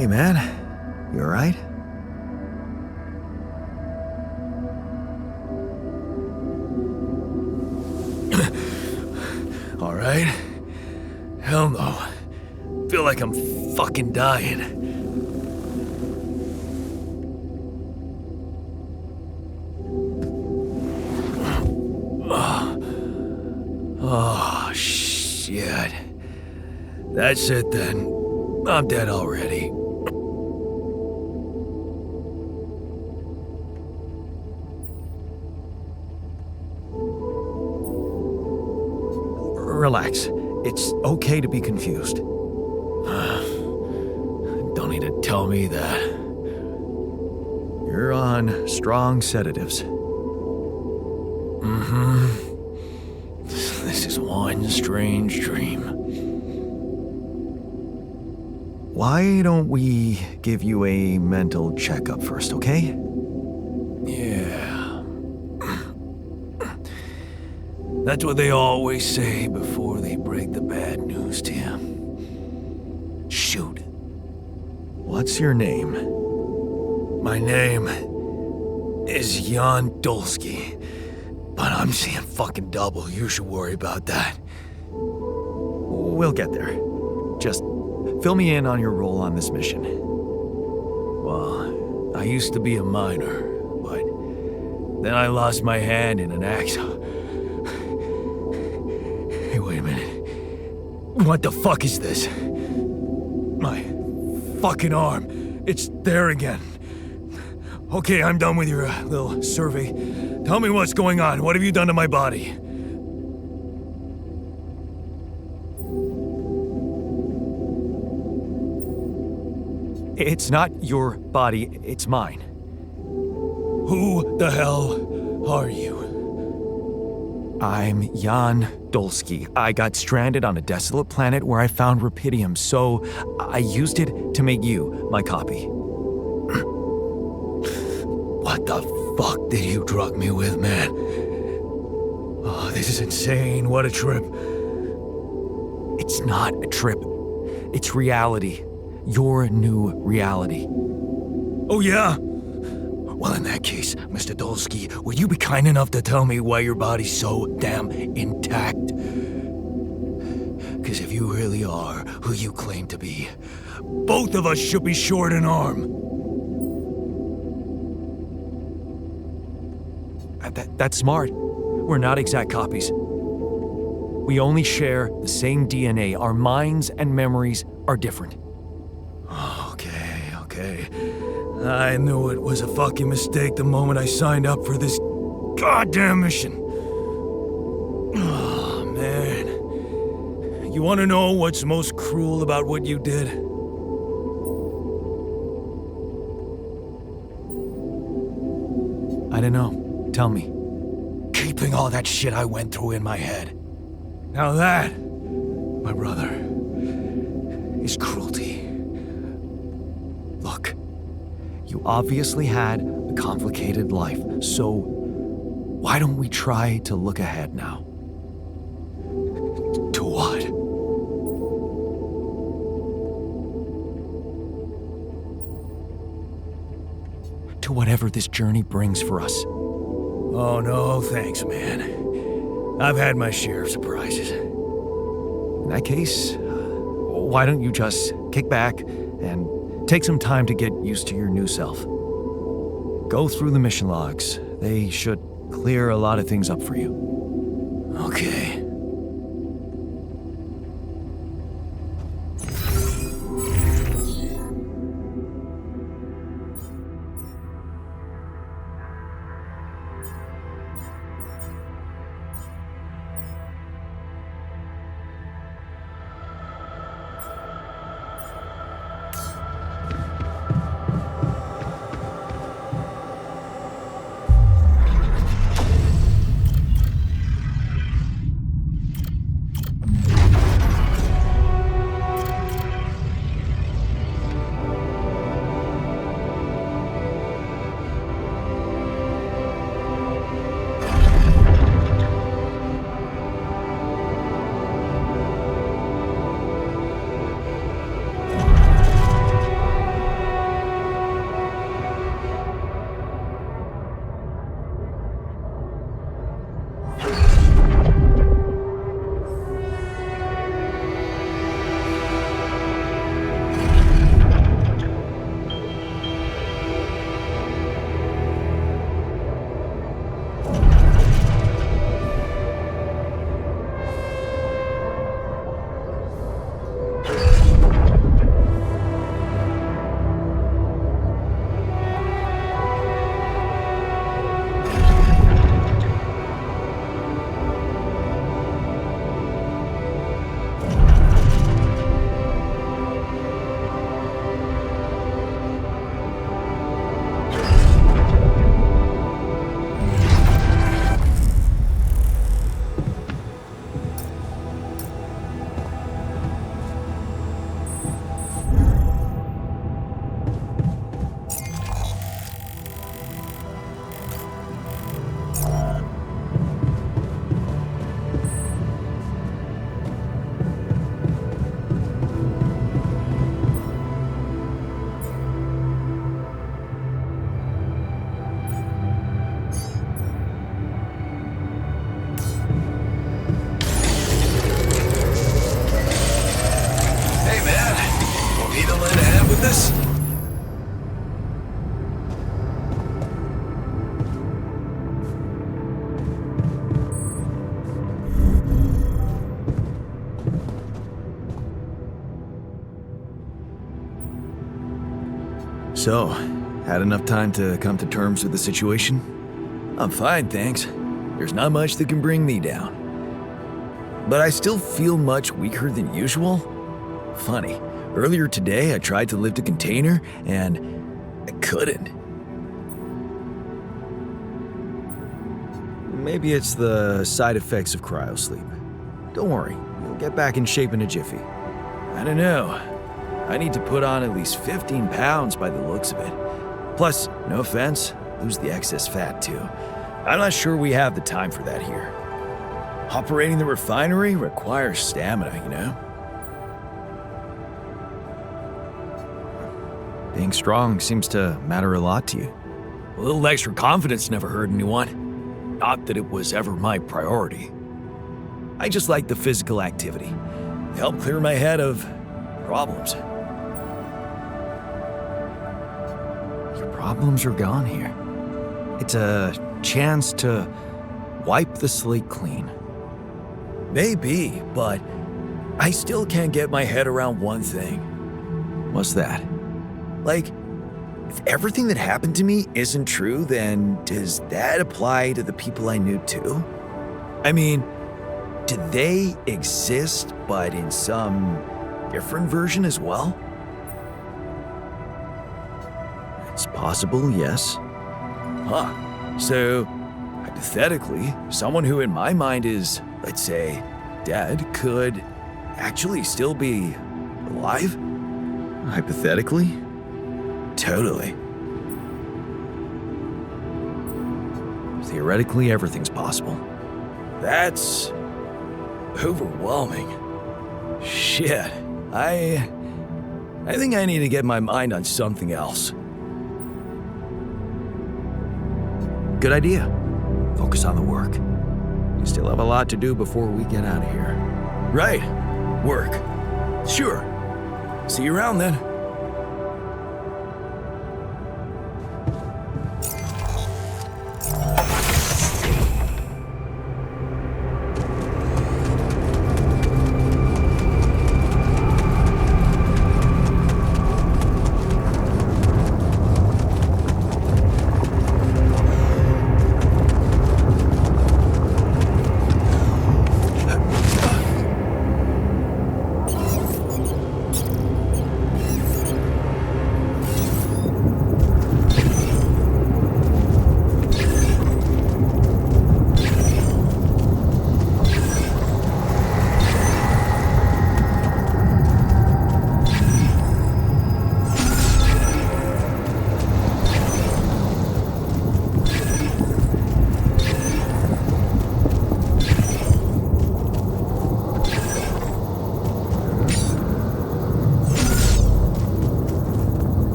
Hey man, you alright? Alright? Hell no. Feel like I'm fucking dying. Oh, shit. That's it then. I'm dead already. Relax. It's okay to be confused. Don't need to tell me that. You're on strong sedatives. This is one strange dream. Why don't we give you a mental checkup first, okay? Yeah. That's what they always say before they break the bad news to you. Shoot. What's your name? My name is Jan Dolsky, but I'm seeing fucking double. You should worry about that. We'll get there. Just fill me in on your role on this mission. Well, I used to be a miner, but then I lost my hand in an accident. Hey, wait a minute. What the fuck is this? My fucking arm. It's there again. Okay, I'm done with your little survey. Tell me what's going on. What have you done to my body? It's not your body, it's mine. Who the hell are you? I'm Jan Dolsky. I got stranded on a desolate planet where I found rupidium, so I used it to make you my copy. What the fuck did you drug me with, man? Oh, this is insane. What a trip. It's not a trip. It's reality. Your new reality. Oh, yeah? Well, in that case, Mr. Dolsky, would you be kind enough to tell me why your body's so damn intact? Because if you really are who you claim to be, both of us should be short an arm. That's smart. We're not exact copies. We only share the same DNA. Our minds and memories are different. Okay. I knew it was a fucking mistake the moment I signed up for this goddamn mission. Oh, man. You want to know what's most cruel about what you did? I don't know. Tell me. Keeping all that shit I went through in my head. Now that, my brother, is cruelty. Look, you obviously had a complicated life, so why don't we try to look ahead now? To what? To whatever this journey brings for us. Oh, no, thanks, man. I've had my share of surprises. In that case, why don't you just kick back and take some time to get used to your new self? Go through the mission logs. They should clear a lot of things up for you. Okay. So, had enough time to come to terms with the situation? I'm fine, thanks. There's not much that can bring me down. But I still feel much weaker than usual. Funny, earlier today I tried to lift a container and I couldn't. Maybe it's the side effects of cryosleep. Don't worry, you'll get back in shape in a jiffy. I don't know. I need to put on at least 15 pounds by the looks of it. Plus, no offense, lose the excess fat too. I'm not sure we have the time for that here. Operating the refinery requires stamina, you know? Being strong seems to matter a lot to you. A little extra confidence never hurt anyone. Not that it was ever my priority. I just like the physical activity. It helped clear my head of problems. Your problems are gone here. It's a chance to wipe the slate clean. Maybe, but I still can't get my head around one thing. What's that? Like, if everything that happened to me isn't true, then does that apply to the people I knew too? I mean, do they exist, but in some different version as well? It's possible, yes. Huh. So, hypothetically, someone who in my mind is, let's say, dead could actually still be alive? Hypothetically? Totally. Theoretically, everything's possible. That's overwhelming. Shit. I think I need to get my mind on something else. Good idea. Focus on the work. You still have a lot to do before we get out of here. Right. Work. Sure. See you around then.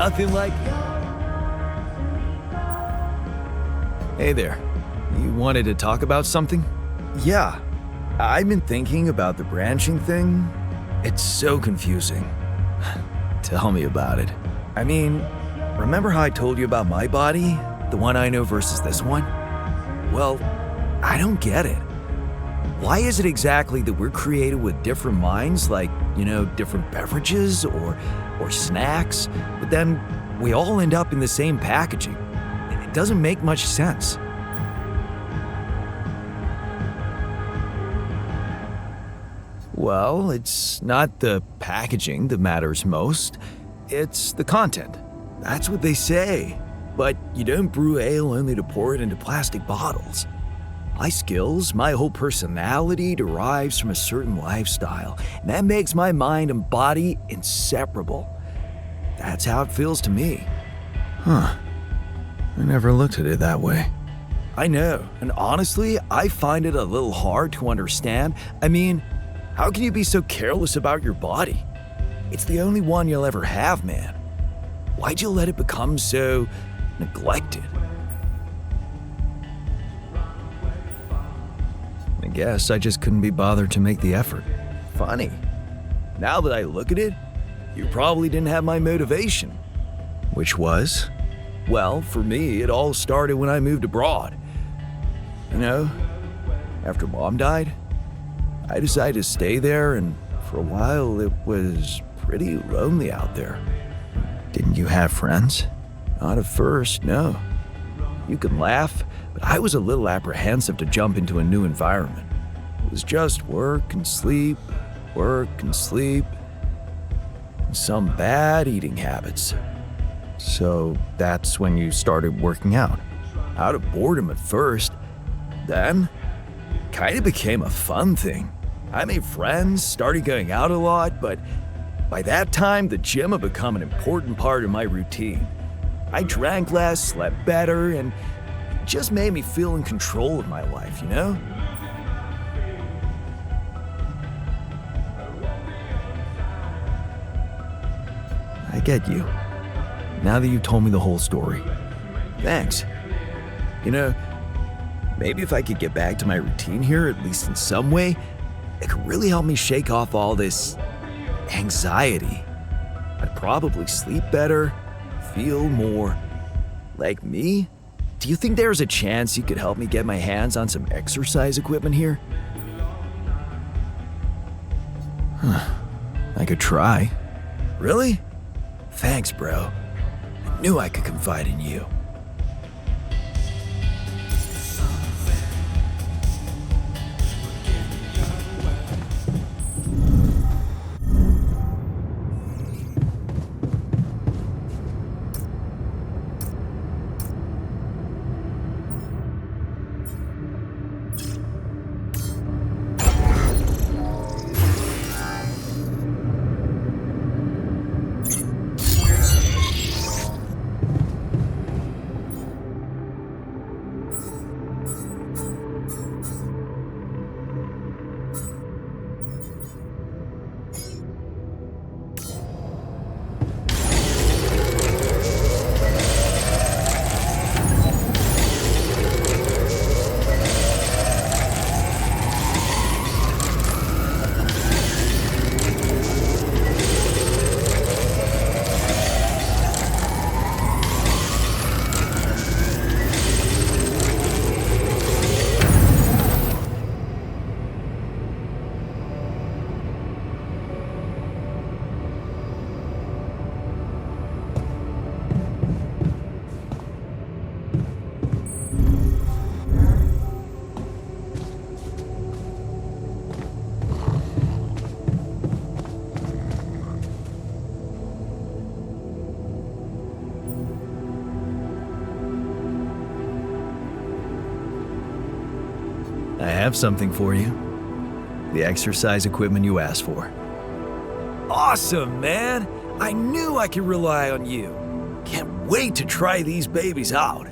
Nothing like... Hey there. You wanted to talk about something? Yeah, I've been thinking about the branching thing. It's so confusing. Tell me about it. I mean, remember how I told you about my body? The one I know versus this one? Well, I don't get it. Why is it exactly that we're created with different minds, like, different beverages or snacks, but then we all end up in the same packaging? It doesn't make much sense. Well, it's not the packaging that matters most. It's the content. That's what they say. But you don't brew ale only to pour it into plastic bottles. My skills, my whole personality derives from a certain lifestyle, and that makes my mind and body inseparable. That's how it feels to me. Huh. I never looked at it that way. I know, and honestly, I find it a little hard to understand. I mean, how can you be so careless about your body? It's the only one you'll ever have, man. Why'd you let it become so neglected? I guess I just couldn't be bothered to make the effort. Funny. Now that I look at it, you probably didn't have my motivation. Which was? Well, for me, it all started when I moved abroad. After Mom died, I decided to stay there, and for a while it was pretty lonely out there. Didn't you have friends? Not at first, no. You can laugh, but I was a little apprehensive to jump into a new environment. It was just work and sleep, and some bad eating habits. So that's when you started working out? Out of boredom at first. Then, kind of became a fun thing. I made friends, started going out a lot, but by that time, the gym had become an important part of my routine. I drank less, slept better, and it just made me feel in control of my life, I get you. Now that you've told me the whole story. Thanks. Maybe if I could get back to my routine here, at least in some way, it could really help me shake off all this anxiety. I'd probably sleep better, feel more like me. Do you think there's a chance you could help me get my hands on some exercise equipment here? I could try. Really? Thanks, bro. I knew I could confide in you. I have something for you. The exercise equipment you asked for. Awesome, man! I knew I could rely on you. Can't wait to try these babies out.